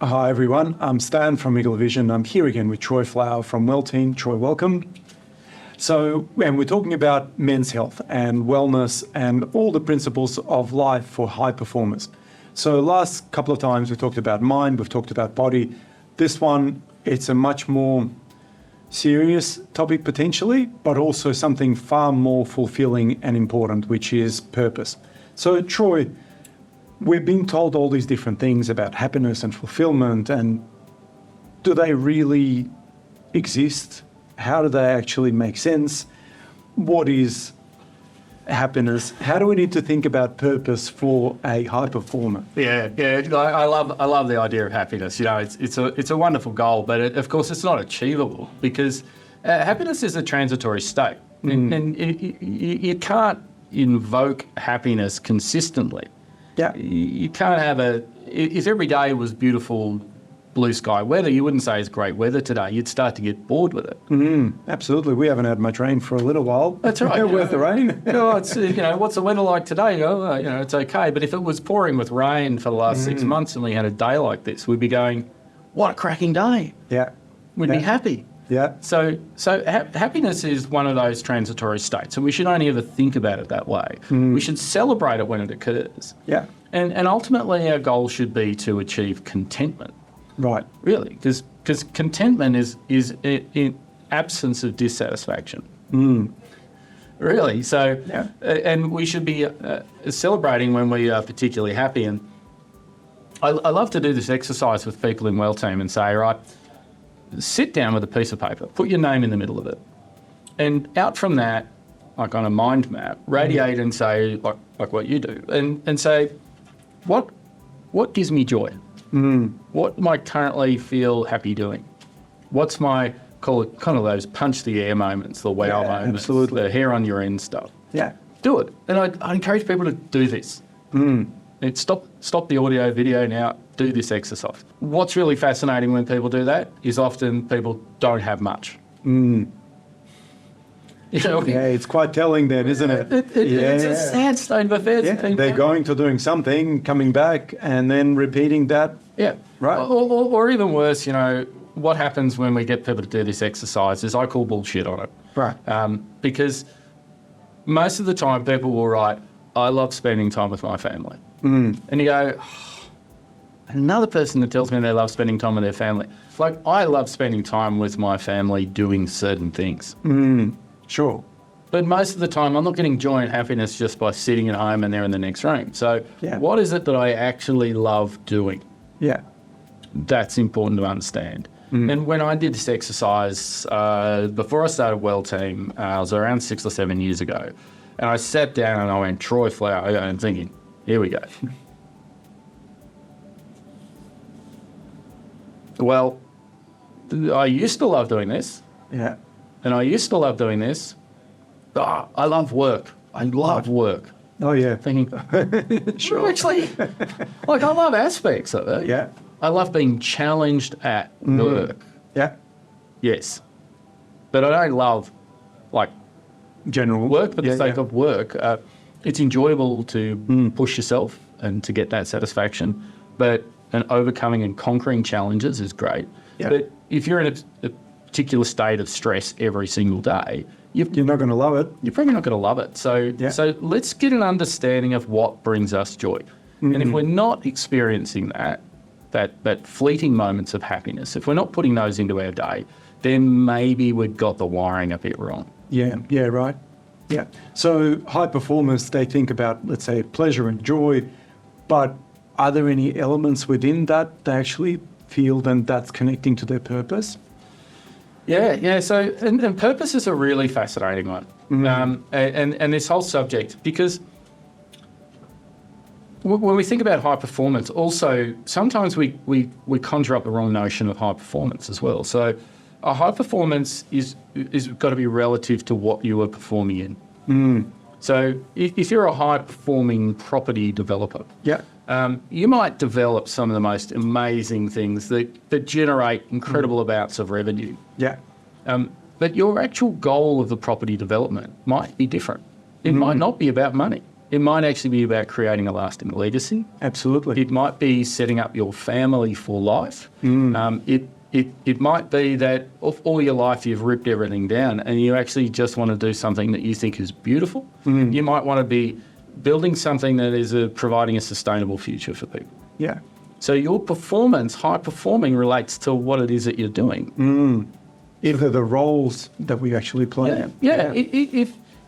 Hi everyone, I'm Stan from Eagle Vision. I'm here again with Troy Flower from Wellteam. Troy, welcome. So, and we're talking about men's health and wellness and all the principles of life for high performers. So last couple of times we talked about mind, we've talked about body. This one, it's a much more serious topic potentially, but also something far more fulfilling and important, which is purpose. So Troy, we're being told all these different things about happiness and fulfillment, and do they really exist? How do they actually make sense? What is happiness? How do we need to think about purpose for a high performer? Yeah. I love the idea of happiness. You know, it's a wonderful goal, but of course it's not achievable because happiness is a transitory state, and you can't invoke happiness consistently. Yeah. You can't have if every day was beautiful blue sky weather, you wouldn't say it's great weather today. You'd start to get bored with it. Absolutely. We haven't had much rain for a little while. That's right. Worth the rain. It's, what's the weather like today? It's okay. But if it was pouring with rain for the last 6 months and we had a day like this, we'd be going, what a cracking day. Yeah. We'd be happy. Yeah. So happiness is one of those transitory states, and we should only ever think about it that way. We should celebrate it when it occurs. Yeah. And ultimately our goal should be to achieve contentment. Right. Really, because contentment is in absence of dissatisfaction. Really. So, and we should be celebrating when we are particularly happy. And I love to do this exercise with people in Wellteam and say, right, sit down with a piece of paper, put your name in the middle of it, and out from that, like on a mind map, radiate and say, like what you do, and say, what gives me joy? What am I currently feel happy doing? What's my, call it kind of those punch the air moments, the wow moments, absolutely. the hair on your end stuff. Yeah. Do it. And I encourage people to do this. Stop the audio video now, do this exercise. What's really fascinating when people do that is often people don't have much. Yeah, it's quite telling then, isn't it? It's a sad state of affairs. Yeah. They're going to doing something, coming back, and then repeating that. Yeah. Right. Or even worse, what happens when we get people to do this exercise is I call bullshit on it. Right. Because most of the time people will write, I love spending time with my family. And you go, another person that tells me they love spending time with their family. Like, I love spending time with my family doing certain things. Sure. But most of the time, I'm not getting joy and happiness just by sitting at home and they're in the next room. So what is it that I actually love doing? Yeah. That's important to understand. And when I did this exercise, before I started Wellteam, it was around 6 or 7 years ago, and I sat down and I went, Troy Flower, and thinking, here we go. Well, I used to love doing this. Yeah. And I used to love doing this. I love work. I love work. Oh, yeah. Thinking, Sure. actually, I love aspects of it. Yeah. I love being challenged at work. Yeah. Yes. But I don't love, General work for the sake of work. It's enjoyable to push yourself and to get that satisfaction. And overcoming and conquering challenges is great. Yeah. But if you're in a particular state of stress every single day, You're not going to love it. you're probably not going to love it. So let's get an understanding of what brings us joy. And if we're not experiencing that fleeting moments of happiness, if we're not putting those into our day, then maybe we've got the wiring a bit wrong. Yeah, right. Yeah. So high performers, they think about, let's say, pleasure and joy, but are there any elements within that they actually feel then that's connecting to their purpose? Yeah. So, and purpose is a really fascinating one. And this whole subject, because when we think about high performance, also sometimes we conjure up the wrong notion of high performance as well. So a high performance is got to be relative to what you are performing in. So if you're a high performing property developer, you might develop some of the most amazing things that generate incredible amounts of revenue. But your actual goal of the property development might be different. It might not be about money. It might actually be about creating a lasting legacy. Absolutely. It might be setting up your family for life. It might be that all your life you've ripped everything down and you actually just want to do something that you think is beautiful. You might want to be building something that is providing a sustainable future for people. Yeah. So your performance, high performing, relates to what it is that you're doing. If they're the roles that we actually play. Yeah.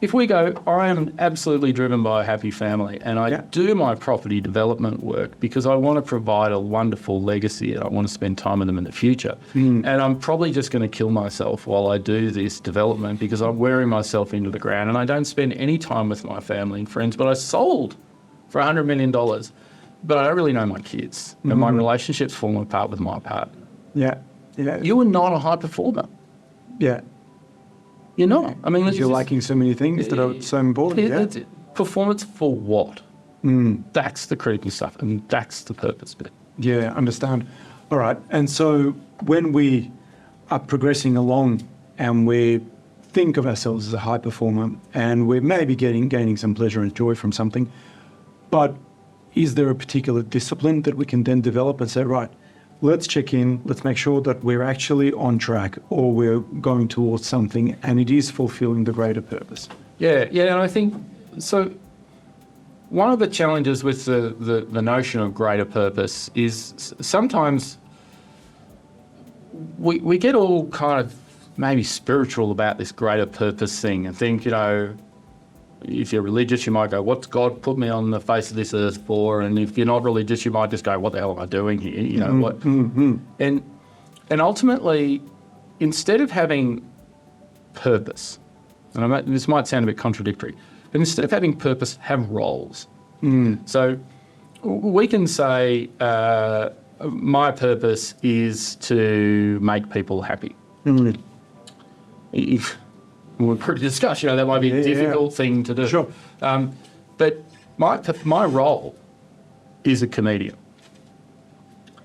If we go, I am absolutely driven by a happy family and I do my property development work because I want to provide a wonderful legacy and I want to spend time with them in the future. And I'm probably just going to kill myself while I do this development because I'm wearing myself into the ground and I don't spend any time with my family and friends, but I sold for $100 million, but I don't really know my kids and my relationship's falling apart with my partner. Yeah. You are not a high performer. Yeah. You're not. I mean, You're lacking so many things that are so important. Yeah. Performance for what? That's the critical stuff, and that's the purpose bit. Yeah, understand. All right. And so when we are progressing along and we think of ourselves as a high performer and we're maybe gaining some pleasure and joy from something, but is there a particular discipline that we can then develop and say, right, let's check in, let's make sure that we're actually on track or we're going towards something and it is fulfilling the greater purpose? Yeah, and I think, so one of the challenges with the notion of greater purpose is sometimes we get all kind of maybe spiritual about this greater purpose thing and think, if you're religious, you might go, what's God put me on the face of this earth for? And if you're not religious, you might just go, what the hell am I doing here? What? And ultimately, instead of having purpose, and this might sound a bit contradictory, but instead of having purpose, have roles. So we can say, my purpose is to make people happy. If we're pretty discussed, that might be a difficult thing to do. Sure. But my role is a comedian.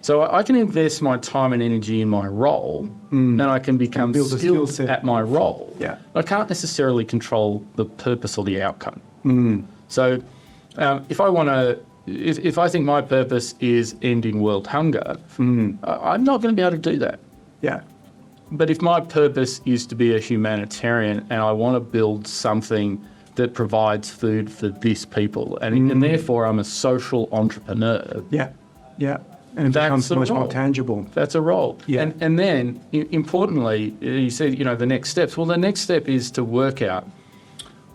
So I can invest my time and energy in my role and I can become skilled at my role. Yeah. I can't necessarily control the purpose or the outcome. So if I think my purpose is ending world hunger, I'm not going to be able to do that. Yeah. But if my purpose is to be a humanitarian and I want to build something that provides food for these people, and therefore I'm a social entrepreneur. Yeah. And it becomes much more tangible. That's a role. Yeah. And then, importantly, you said, the next steps. Well, the next step is to work out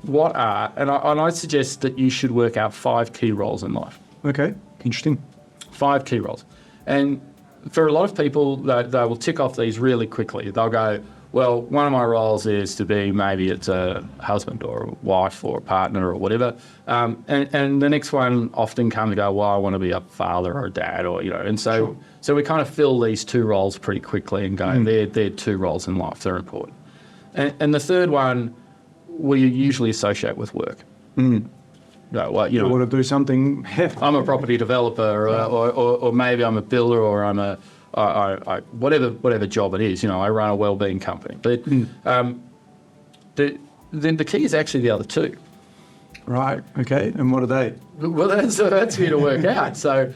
what are, and I suggest that you should work out 5 key roles in life. Okay, interesting. 5 key roles. And for a lot of people, they will tick off these really quickly. They'll go, well, one of my roles is to be, maybe it's a husband or a wife or a partner or whatever. And the next one often comes and go, well, I want to be a father or a dad or, and so we kind of fill these 2 roles pretty quickly and go, they're 2 roles in life, they're important. And the third one we usually associate with work. No, well, I want to do something. I'm a property developer, or maybe I'm a builder, or I'm whatever job it is. I run a wellbeing company. But the key is actually the other 2. Right. Okay. And what are they? Well, that's for you to work out. So,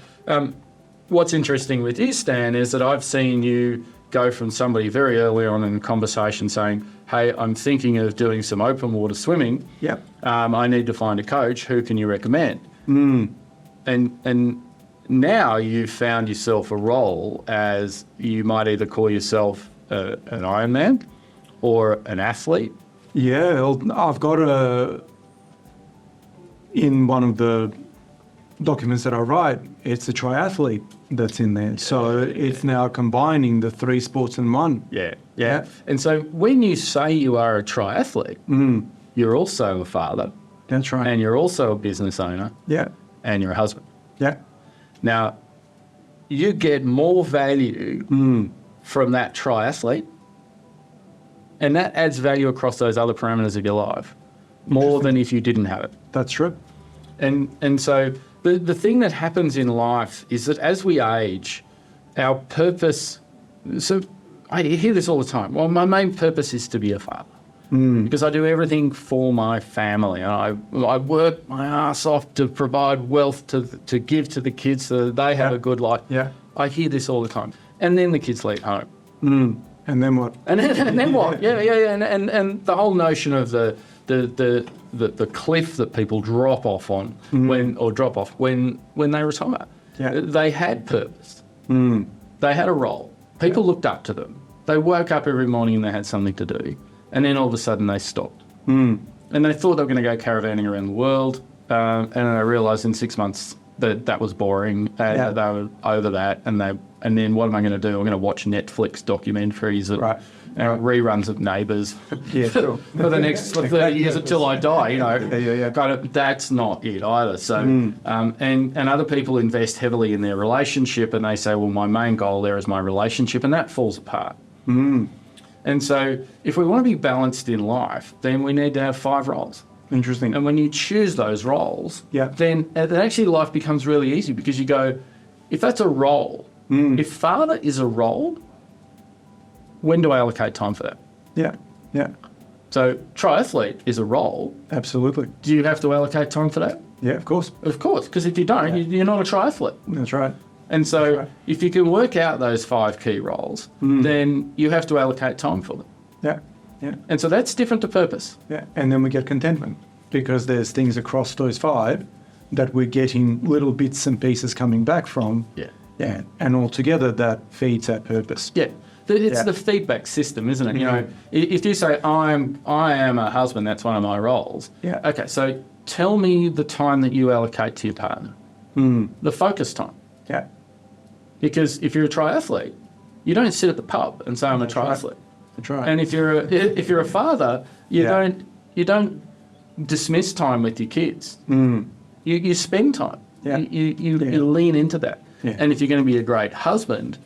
what's interesting with you, Stan, is that I've seen you go from somebody very early on in the conversation saying, hey, I'm thinking of doing some open water swimming. Yep. I need to find a coach. Who can you recommend? And now you've found yourself a role as you might either call yourself an Ironman or an athlete. Yeah, I've got in one of the documents that I write, it's a triathlete that's in there. So it's now combining the 3 sports in one. Yeah. And so when you say you are a triathlete, you're also a father. That's right. And you're also a business owner. Yeah. And you're a husband. Yeah. Now, you get more value from that triathlete, and that adds value across those other parameters of your life more than if you didn't have it. That's true. And so the thing that happens in life is that as we age, our purpose... So I hear this all the time. Well, my main purpose is to be a father. because I do everything for my family. And I work my ass off to provide wealth to give to the kids so that they have a good life. Yeah. I hear this all the time. And then the kids leave home. And then what? And then what? Yeah. And the whole notion of the cliff that people drop off on when they retire. Yeah. They had purpose. They had a role. People looked up to them. They woke up every morning and they had something to do. And then all of a sudden they stopped. And they thought they were going to go caravanning around the world. And they realised in 6 months that was boring. They were over that. And then what am I going to do? I'm going to watch Netflix documentaries reruns of Neighbours for the next 30 years until I die, you know. Kind of, that's not it either. So, and other people invest heavily in their relationship and they say, well, my main goal there is my relationship, and that falls apart. And so if we want to be balanced in life, then we need to have 5 roles. Interesting. And when you choose those roles, then actually life becomes really easy, because you go, if that's a role, if father is a role, when do I allocate time for that? Yeah. So triathlete is a role. Absolutely. Do you have to allocate time for that? Yeah, of course. Of course, because if you don't, you're not a triathlete. That's right. And so if you can work out those 5 key roles, then you have to allocate time for them. Yeah. And so that's different to purpose. Yeah. And then we get contentment, because there's things across those 5 that we're getting little bits and pieces coming back from. Yeah. And altogether that feeds that purpose. Yeah. It's the feedback system, isn't it? You know, if you say, I am a husband, that's one of my roles. Yeah. Okay, so tell me the time that you allocate to your partner. The focus time. Yeah. Because if you're a triathlete, you don't sit at the pub and say, I'm a triathlete. That's right. And if you're a father, you don't dismiss time with your kids. You spend time. Yeah. You lean into that. Yeah. And if you're going to be a great husband,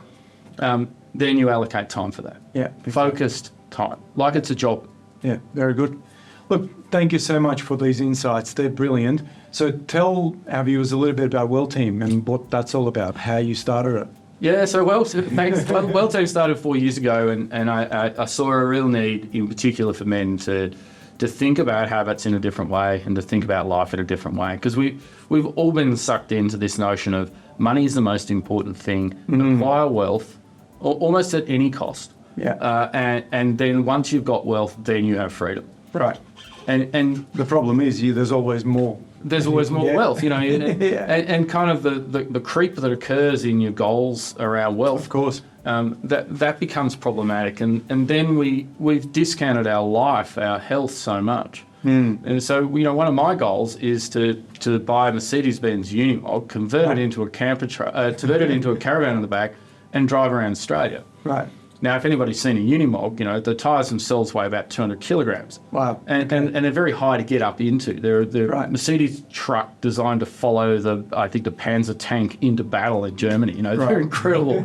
then you allocate time for that. Yeah. Focused time, like it's a job. Yeah, very good. Look, thank you so much for these insights. They're brilliant. So tell our viewers a little bit about Wellteam and what that's all about, how you started it. Yeah, so Wellteam started 4 years ago, and I saw a real need, in particular for men, to think about habits in a different way and to think about life in a different way. Because we've all been sucked into this notion of money is the most important thing, acquire wealth, almost at any cost. Yeah. And then once you've got wealth, then you have freedom. Right. And the problem is there's always more. There's always more wealth, you know, and kind of the creep that occurs in your goals around wealth. Of course. That becomes problematic, and then we've discounted our life, our health so much. And so, you know, one of my goals is to buy a Mercedes-Benz Unimog, convert it into a caravan in the back, and drive around Australia. Right. Now, if anybody's seen a Unimog, you know, the tyres themselves weigh about 200 kilograms. Wow. And they're very high to get up into. They're Right. Mercedes truck designed to follow the Panzer tank into battle in Germany. You know, they're incredible.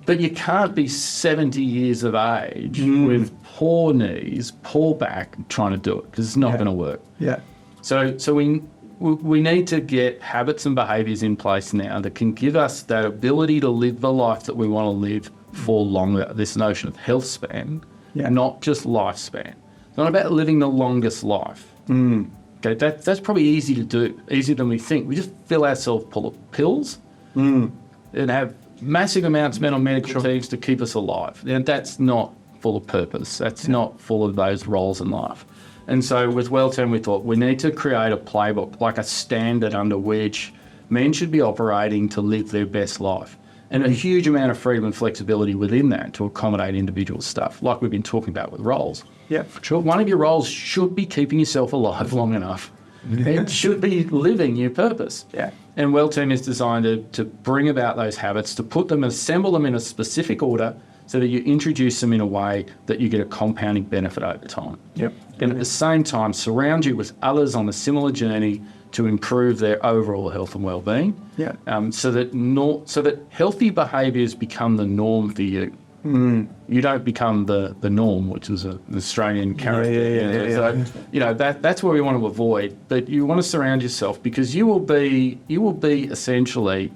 But you can't be 70 years of age with poor knees, poor back, trying to do it, because it's not going to work. Yeah. So we need to get habits and behaviours in place now that can give us that ability to live the life that we want to live for longer. This notion of health span, not just lifespan. It's not about living the longest life. Okay, that's probably easy to do, easier than we think. We just fill ourselves full of pills and have massive amounts spent on medical teams to keep us alive. And that's not full of purpose. That's not full of those roles in life. And so with Wellteam, we thought we need to create a playbook, like a standard under which men should be operating to live their best life. And a huge amount of freedom and flexibility within that to accommodate individual stuff, like we've been talking about with roles. Yeah, sure. One of your roles should be keeping yourself alive long enough. It should be living your purpose. Yeah. And Wellteam is designed to bring about those habits, to put them, assemble them in a specific order so that you introduce them in a way that you get a compounding benefit over time. Yep. And at the same time, surround you with others on a similar journey to improve their overall health and well-being. Yeah. So that healthy behaviours become the norm for you. You don't become the norm, which is an Australian character. So, you know, that's where we want to avoid. But you want to surround yourself, because you will be essentially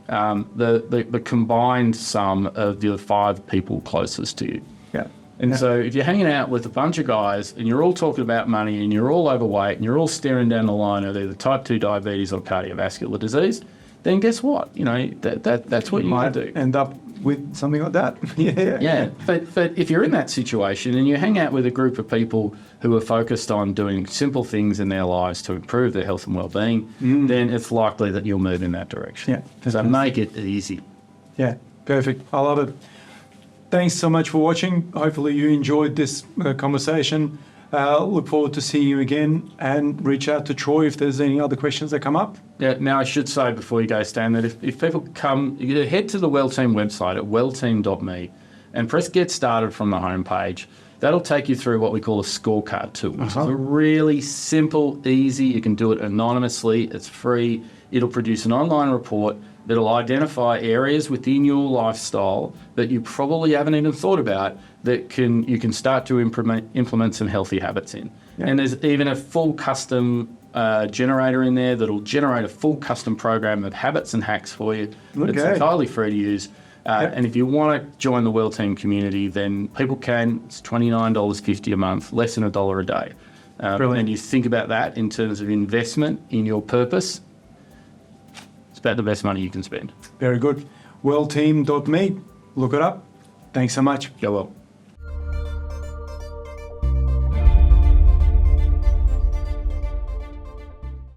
the combined sum of the 5 people closest to you. Yeah. And so if you're hanging out with a bunch of guys and you're all talking about money and you're all overweight and you're all staring down the line of either type 2 diabetes or cardiovascular disease, then guess what? That's what you might do. End up with something like that. Yeah, but if you're in that situation and you hang out with a group of people who are focused on doing simple things in their lives to improve their health and well-being, then it's likely that you'll move in that direction. Yeah. So make it easy. Yeah, perfect. I love it. Thanks so much for watching. Hopefully you enjoyed this conversation. Look forward to seeing you again, and reach out to Troy if there's any other questions that come up. Yeah, now I should say before you go, Stan, that if people come, you head to the Wellteam website at wellteam.me and press Get Started from the homepage. That'll take you through what we call a scorecard tool. It's really simple, easy. You can do it anonymously. It's free. It'll produce an online report that'll identify areas within your lifestyle that you probably haven't even thought about that you can start to implement some healthy habits in. Yeah. And there's even a full custom generator in there that'll generate a full custom program of habits and hacks for you. Okay. It's entirely free to use. And if you want to join the Wellteam community, then people can. It's $29.50 a month, less than $1 a day. And you think about that in terms of investment in your purpose, it's about the best money you can spend. Very good. Wellteam.me. Look it up. Thanks so much. Go well.